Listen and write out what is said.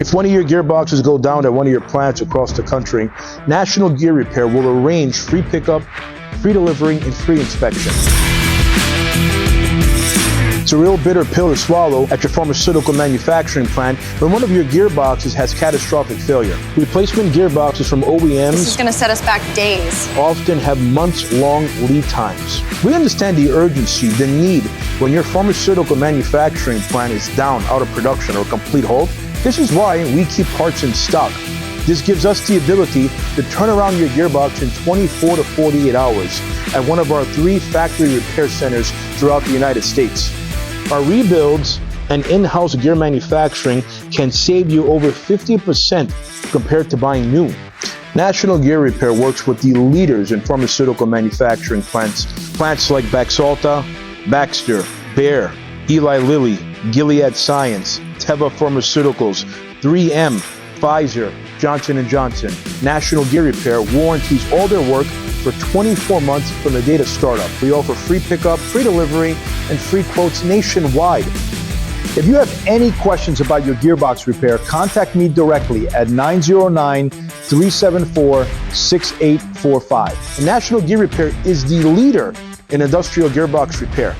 If one of your gearboxes go down at one of your plants across the country, National Gear Repair will arrange free pickup, free delivery, and free inspection. It's a real bitter pill to swallow at your pharmaceutical manufacturing plant when one of your gearboxes has catastrophic failure. Replacement gearboxes from OEMs This is going to set us back days. often have months-long lead times. We understand the urgency, the need when your pharmaceutical manufacturing plant is down, out of production, or complete halt. This is why we keep parts in stock. This gives us the ability to turn around your gearbox in 24 to 48 hours at one of our 3 factory repair centers throughout the United States. Our rebuilds and in-house gear manufacturing can save you over 50% compared to buying new. National Gear Repair works with the leaders in pharmaceutical manufacturing plants. Plants like Baxalta, Baxter, Bayer, Eli Lilly, Gilead Science, Teva Pharmaceuticals, 3M, Pfizer, Johnson & Johnson. National Gear Repair warranties all their work for 24 months from the date of startup. We offer free pickup, free delivery, and free quotes nationwide. If you have any questions about your gearbox repair, contact me directly at 909-374-6845. National Gear Repair is the leader in industrial gearbox repair.